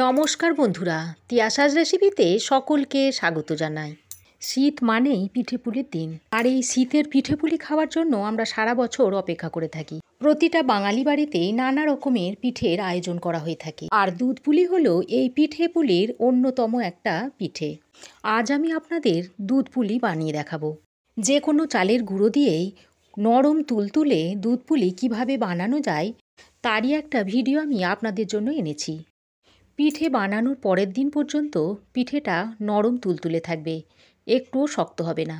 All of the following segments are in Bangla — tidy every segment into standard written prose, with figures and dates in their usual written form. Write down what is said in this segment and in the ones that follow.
নমস্কার বন্ধুরা, তিয়াশাস রেসিপিতে সকলকে স্বাগত জানাই। শীত মানেই পিঠেপুলির দিন, আর এই শীতের পিঠেপুলি খাওয়ার জন্য আমরা সারা বছর অপেক্ষা করে থাকি। প্রতিটা বাঙালি বাড়িতেই নানা রকমের পিঠের আয়োজন করা হয়ে থাকে, আর দুধপুলি হলো এই পিঠেপুলির অন্যতম একটা পিঠে। আজ আমি আপনাদের দুধপুলি বানিয়ে দেখাবো। যে কোনো চালের গুঁড়ো দিয়েই নরম তুলতুলে দুধপুলি কিভাবে বানানো যায় তারই একটা ভিডিও আমি আপনাদের জন্য এনেছি। পিঠে বানানোর পরের দিন পর্যন্ত পিঠেটা নরম তুলতুলে থাকবে, একটুও শক্ত হবে না।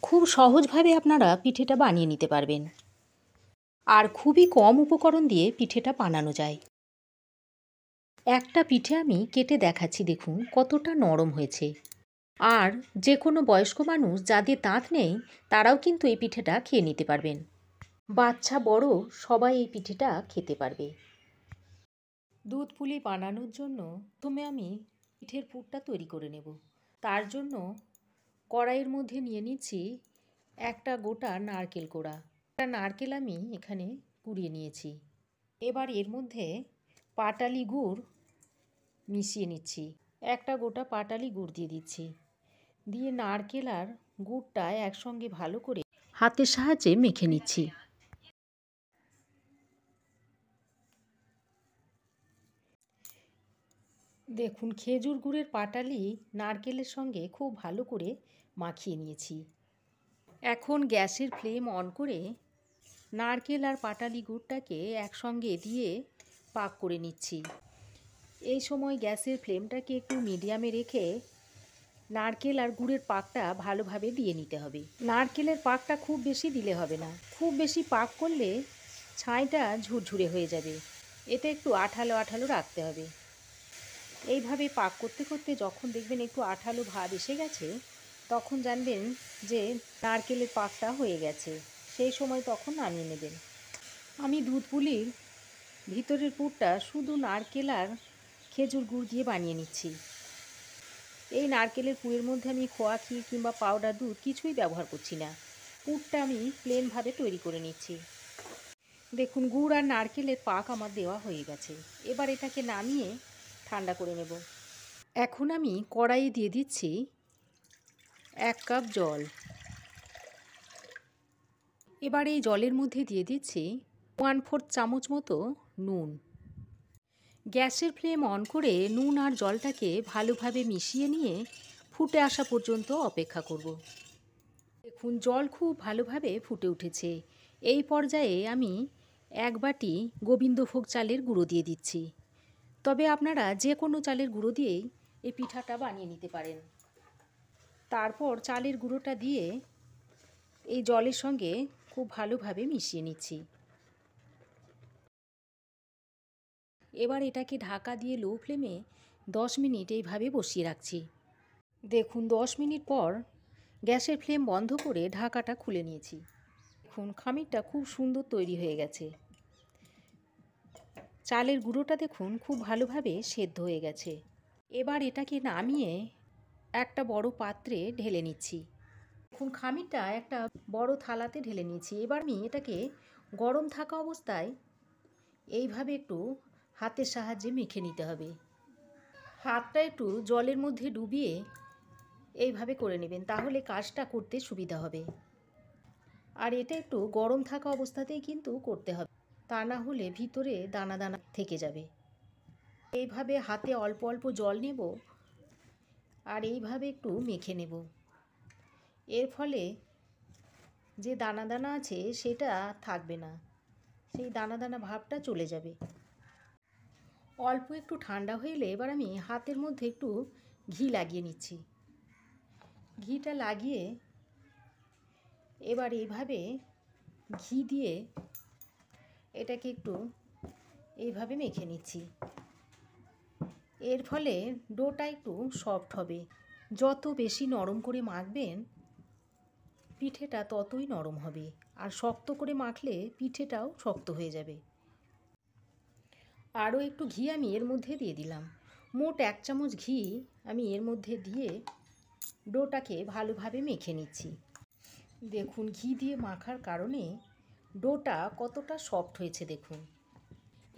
খুব সহজভাবে আপনারা পিঠেটা বানিয়ে নিতে পারবেন, আর খুবই কম উপকরণ দিয়ে পিঠেটা বানানো যায়। একটা পিঠে আমি কেটে দেখাচ্ছি, দেখুন কতটা নরম হয়েছে। আর যে কোনো বয়স্ক মানুষ যাদের দাঁত নেই তারাও কিন্তু এই পিঠেটা খেয়ে নিতে পারবেন। বাচ্চা বড় সবাই এই পিঠেটা খেতে পারবে। দুধপুলি বানানোর জন্য প্রথমে আমি পিঠের পুরটা তৈরি করে নেব। তার জন্য কড়াইয়ের মধ্যে নিয়ে নিচ্ছি একটা গোটা নারকেল কোড়া। একটা নারকেল আমি এখানে কুড়িয়ে নিয়েছি। এবার এর মধ্যে পাটালি গুড় মিশিয়ে নিচ্ছি। একটা গোটা পাটালি গুড় দিয়ে দিচ্ছি। দিয়ে নারকেল আর গুড়টা একসঙ্গে ভালো করে হাতের সাহায্যে মেখে নিচ্ছি। দেখুন খেজুর গুড়ের পাটালি নারকেলের সঙ্গে খুব ভালো করে মাখিয়ে নিয়েছি। এখন গ্যাসের ফ্লেম অন করে নারকেল আর পাটালি গুড়টাকে একসঙ্গে দিয়ে পাক করে নিচ্ছি। এই সময় গ্যাসের ফ্লেমটাকে একটু মিডিয়ামে রেখে নারকেল আর গুড়ের পাকটা ভালোভাবে দিয়ে নিতে হবে। নারকেলের পাকটা খুব বেশি দিলে হবে না, খুব বেশি পাক করলে ছাইটা ঝুরঝুরে হয়ে যাবে। এটা একটু আঠালো আঠালো রাখতে হবে। এইভাবে পাক করতে করতে যখন দেখবেন একটু আঠালো ভাব এসে গেছে, তখন জানবেন যে নারকেলের পাকটা হয়ে গেছে। সেই সময় তখন নামিয়ে নেবেন। আমি দুধপুলির ভিতরের পুরটা শুধু নারকেল আর খেজুর গুড় দিয়ে বানিয়ে নিচ্ছি। এই নারকেলের পুরের মধ্যে আমি খোয়া ক্ষীর কিংবা পাউডার দুধ কিছুই ব্যবহার করছি না। পুরটা আমি প্লেনভাবে তৈরি করে নিচ্ছি। দেখুন গুড় আর নারকেলের পাক আমার দেওয়া হয়ে গেছে। এবার এটাকে নামিয়ে ঠান্ডা করে নেব। এখন আমি কড়াইয়ে দিয়ে দিচ্ছি 1 কাপ জল। এবার এই জলের মধ্যে দিয়ে দিচ্ছি 1/4 চামচ মতো নুন। গ্যাসের ফ্লেম অন করে নুন আর জলটাকে ভালোভাবে মিশিয়ে নিয়ে ফুটে আসা পর্যন্ত অপেক্ষা করব। দেখুন জল খুব ভালোভাবে ফুটে উঠেছে। এই পর্যায়ে আমি 1 বাটি গোবিন্দভোগ চালের গুঁড়ো দিয়ে দিচ্ছি। তবে আপনারা যে কোনো চালের গুঁড়ো দিয়েই এই পিঠাটা বানিয়ে নিতে পারেন। তারপর চালের গুঁড়োটা দিয়ে এই জলের সঙ্গে খুব ভালোভাবে মিশিয়ে নিচ্ছি। এবার এটাকে ঢাকা দিয়ে লো ফ্লেমে 10 মিনিট এইভাবে বসিয়ে রাখছি। দেখুন 10 মিনিট পর গ্যাসের ফ্লেম বন্ধ করে ঢাকাটা খুলে নিয়েছি। দেখুন খামিরটা খুব সুন্দর তৈরি হয়ে গেছে। চালের গুঁড়োটা দেখুন খুব ভালোভাবে সেদ্ধ হয়ে গেছে। এবার এটাকে নামিয়ে একটা বড় পাত্রে ঢেলে নিচ্ছি। দেখুন খামিরটা একটা বড় থালাতে ঢেলে নিয়েছি। এবার আমি এটাকে গরম থাকা অবস্থায় এইভাবে একটু হাতের সাহায্যে মেখে নিতে হবে। হাতটা একটু জলের মধ্যে ডুবিয়ে এইভাবে করে নেবেন, তাহলে কাজটা করতে সুবিধা হবে। আর এটা একটু গরম থাকা অবস্থাতেই কিন্তু করতে হবে, তা না হলে ভিতরে দানা দানা থেকে যাবে। এইভাবে হাতে অল্প অল্প জল নেব আর এইভাবে একটু মেখে নেব। এর ফলে যে দানা দানা আছে সেটা থাকবে না, সেই দানা দানা ভাবটা চলে যাবে। অল্প একটু ঠান্ডা হইলে এবার আমি হাতের মধ্যে একটু ঘি লাগিয়ে নিচ্ছি। ঘিটা লাগিয়ে এবার এইভাবে ঘি দিয়ে এটাকে একটু এইভাবে মেখে নিচ্ছি। এর ফলে ডোটা একটু সফট হবে। যত বেশি নরম করে মাখবেন পিঠেটা ততই নরম হবে, আর শক্ত করে মাখলে পিঠেটাও শক্ত হয়ে যাবে। আরও একটু ঘি আমি এর মধ্যে দিয়ে দিলাম। মোট 1 চামচ ঘি আমি এর মধ্যে দিয়ে ডোটাকে ভালোভাবে মেখে নিচ্ছি। দেখুন ঘি দিয়ে মাখার কারণে ডোটা কতটা সফট হয়েছে দেখুন।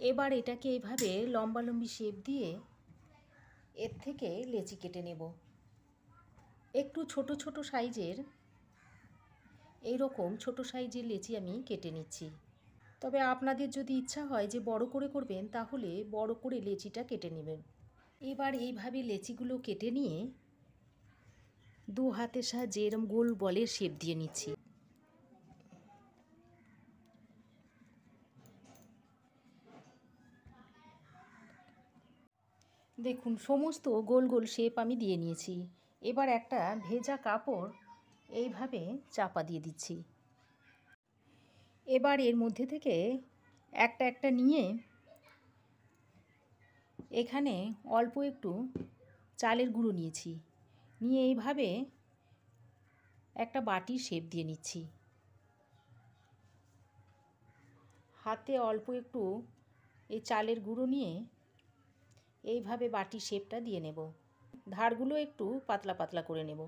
এবার এটাকে এইভাবে লম্বালম্বি শেপ দিয়ে এর থেকে লেচি কেটে নেব। একটু ছোট ছোট সাইজের এইরকম ছোট সাইজের লেচি আমি কেটে নিচ্ছি। তবে আপনাদের যদি ইচ্ছা হয় যে বড় করে করবেন তাহলে বড় করে লেচিটা কেটে নেবেন। এবার এইভাবে লেচিগুলো কেটে নিয়ে দু হাতের সাহায্যে এরম গোল বলের শেপ দিয়ে নিচ্ছি। দেখুন সমস্ত গোল গোল শেপ আমি দিয়ে নিয়েছি। এবার একটা ভেজা কাপড় এইভাবে চাপা দিয়ে দিচ্ছি। এবার এর মধ্যে থেকে একটা একটা নিয়ে এখানে অল্প একটু চালের গুঁড়ো নিয়েছি, নিয়ে এইভাবে একটা বাটির শেপ দিয়ে নিচ্ছি। হাতে অল্প একটু এই চালের গুঁড়ো নিয়ে এইভাবে বাটির শেপটা দিয়ে নেব। ধারগুলো একটু পাতলা পাতলা করে নেব।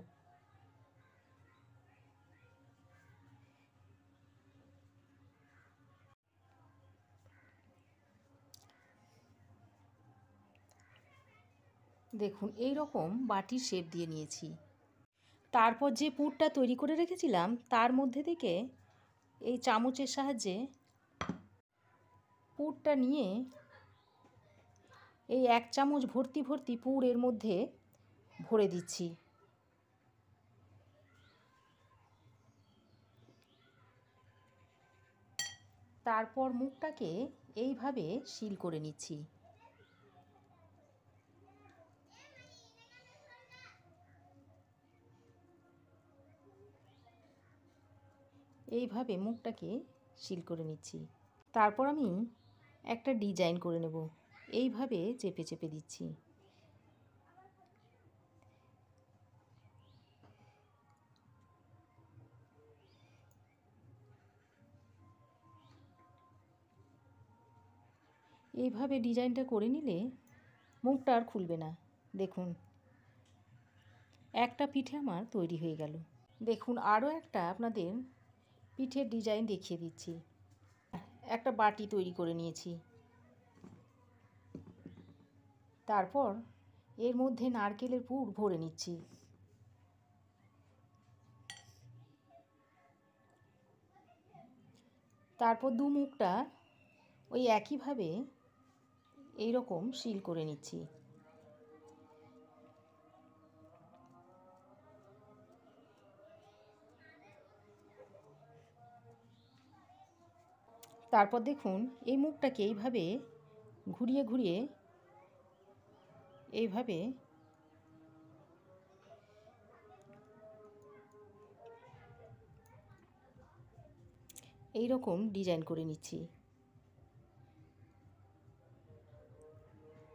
দেখুন এই রকম বাটির শেপ দিয়ে নিয়েছি। তারপর যে পুরটা তৈরি করে রেখেছিলাম তার মধ্যে থেকে এই চামচের সাহায্যে পুরটা নিয়ে এই 1 চামচ ভর্তি ভর্তি পুর এর মধ্যে ভরে দিচ্ছি। তারপর মুখটাকে এইভাবে সিল করে নিচ্ছি। এইভাবে মুখটাকে সিল করে নিচ্ছি। তারপর আমি একটা ডিজাইন করে নেব। এইভাবে চেপে চেপে দিচ্ছি। এইভাবে ডিজাইনটা করে নিলে মুখটা আর খুলবে না। দেখুন একটা পিঠে আমার তৈরি হয়ে গেল। দেখুন আরও একটা আপনাদের পিঠের ডিজাইন দেখিয়ে দিচ্ছি। একটা বাটি তৈরি করে নিয়েছি। তারপর এর মধ্যে নারকেলের পুর ভরে নিচ্ছি। তারপর দু মুখটা ওই একইভাবে এইরকম সিল করে নিচ্ছি। তারপর দেখুন এই মুখটাকে এইভাবে ঘুরিয়ে ঘুরিয়ে এইভাবে এইরকম ডিজাইন করে নিচ্ছি।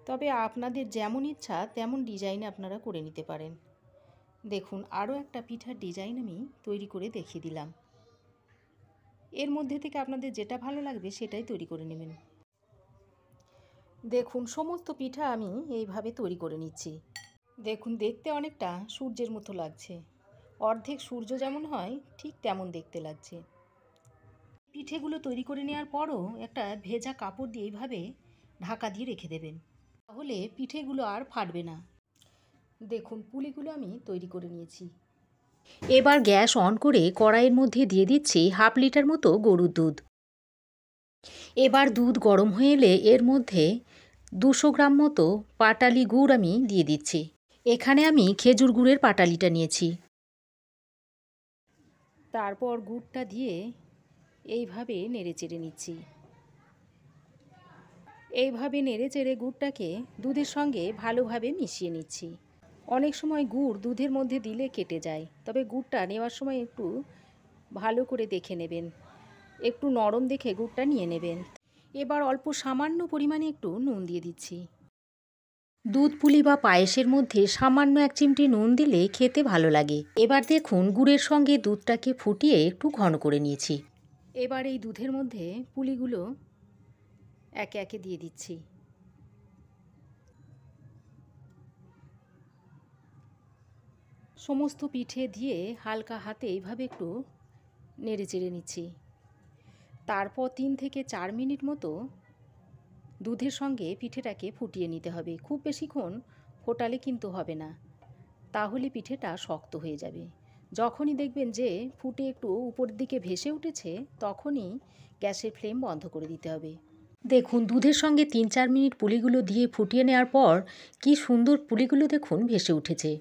তবে আপনাদের যেমন ইচ্ছা তেমন ডিজাইন আপনারা করে নিতে পারেন। দেখুন আরও একটা পিঠার ডিজাইন আমি তৈরি করে দেখিয়ে দিলাম। এর মধ্যে থেকে আপনাদের যেটা ভালো লাগবে সেটাই তৈরি করে নেবেন। দেখুন সমস্ত পিঠা আমি এইভাবে তৈরি করে নিচ্ছি। দেখুন দেখতে অনেকটা সূর্যের মতো লাগছে। অর্ধেক সূর্য যেমন হয় ঠিক তেমন দেখতে লাগছে। পিঠেগুলো তৈরি করে নেওয়ার পরও একটা ভেজা কাপড় দিয়ে এইভাবে ঢাকা দিয়ে রেখে দেবেন, তাহলে পিঠেগুলো আর ফাটবে না। দেখুন পুলিগুলো আমি তৈরি করে নিয়েছি। এবার গ্যাস অন করে কড়াইয়ের মধ্যে দিয়ে দিচ্ছি 1/2 লিটার মতো গরুর দুধ। এবার দুধ গরম হয়ে এলে এর মধ্যে 200 গ্রাম মতো পাটালি গুড় আমি দিয়ে দিচ্ছি। এখানে আমি খেজুর গুড়ের পাটালিটা নিয়েছি। তারপর গুড়টা দিয়ে এইভাবে নেড়েচেড়ে নিচ্ছি। এইভাবে নেড়েচেড়ে গুড়টাকে দুধের সঙ্গে ভালোভাবে মিশিয়ে নিচ্ছি। অনেক সময় গুড় দুধের মধ্যে দিলে কেটে যায়, তবে গুড়টা নেওয়ার সময় একটু ভালো করে দেখে নেবেন, একটু নরম দেখে গুড়টা নিয়ে নেবেন। এবার অল্প সামান্য পরিমাণে একটু নুন দিয়ে দিচ্ছি। দুধ পুলি বা পায়েসের মধ্যে সামান্য 1 চিমটি নুন দিলে খেতে ভালো লাগে। এবার দেখুন গুড়ের সঙ্গে দুধটাকে ফুটিয়ে একটু ঘন করে নিয়েছি। এবার এই দুধের মধ্যে পুলিগুলো একে একে দিয়ে দিচ্ছি। সমস্ত পিঠে দিয়ে হালকা হাতে এইভাবে একটু নেড়ে চেড়ে নিচ্ছি। তারপর 3 থেকে 4 মিনিট মতো দুধের সঙ্গে পিঠেটাকে ফুটিয়ে নিতে হবে। খুব বেশিক্ষণ ফোটালে কিন্তু হবে না, তাহলে পিঠেটা শক্ত হয়ে যাবে। যখনই দেখবেন যে ফুটে একটু উপরের দিকে ভেসে উঠেছে, তখনই গ্যাসের ফ্লেম বন্ধ করে দিতে হবে। দেখুন, দুধের সঙ্গে 3-4 মিনিট পুলিগুলো দিয়ে ফুটিয়ে নেওয়ার পর কি সুন্দর পুলিগুলো দেখুন ভেসে উঠেছে।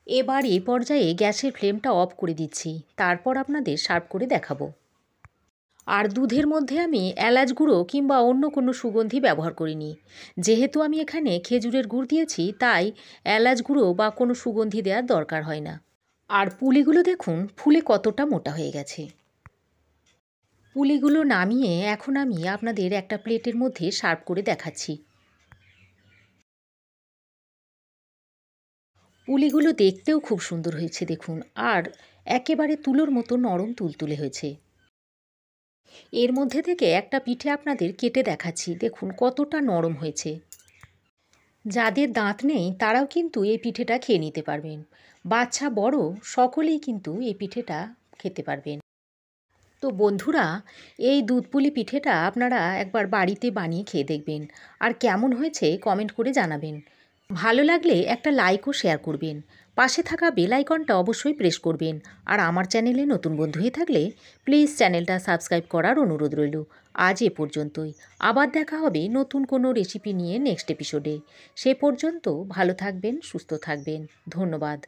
এবার এই পর্যায়ে গ্যাসের ফ্লেমটা অফ করে দিচ্ছি, তারপর আপনাদের সার্ভ করে দেখাবো। আর দুধের মধ্যে আমি এলাচ গুঁড়ো কিংবা অন্য কোনো সুগন্ধি ব্যবহার করিনি। যেহেতু আমি এখানে খেজুরের গুড় দিয়েছি, তাই এলাচ গুঁড়ো বা কোনো সুগন্ধি দেওয়ার দরকার হয় না। আর পুলিগুলো দেখুন ফুলে কতটা মোটা হয়ে গেছে। পুলিগুলো নামিয়ে এখন আমি আপনাদের একটা প্লেটের মধ্যে সার্ভ করে দেখাচ্ছি। পুলিগুলো দেখতেও খুব সুন্দর হয়েছে দেখুন, আর একেবারে তুলোর মতো নরম তুলতুলে হয়েছে। এর মধ্যে থেকে একটা পিঠে আপনাদের কেটে দেখাচ্ছি, দেখুন কতটা নরম হয়েছে। যাদের দাঁত নেই তারাও কিন্তু এই পিঠেটা খেয়ে নিতে পারবেন। বাচ্চা বড় সকলেই কিন্তু এই পিঠেটা খেতে পারবেন। তো বন্ধুরা, এই দুধপুলি পিঠেটা আপনারা একবার বাড়িতে বানিয়ে খেয়ে দেখবেন, আর কেমন হয়েছে কমেন্ট করে জানাবেন। ভালো লাগলে একটা লাইক ও শেয়ার করবেন। পাশে থাকা বেল আইকনটা অবশ্যই প্রেস করবেন। আর আমার চ্যানেলে নতুন বন্ধু হয়ে থাকলে প্লিজ চ্যানেলটা সাবস্ক্রাইব করার অনুরোধ রইল। আজ এ পর্যন্তই। আবার দেখা হবে নতুন কোনো রেসিপি নিয়ে নেক্সট এপিসোডে। সে পর্যন্ত ভালো থাকবেন, সুস্থ থাকবেন। ধন্যবাদ।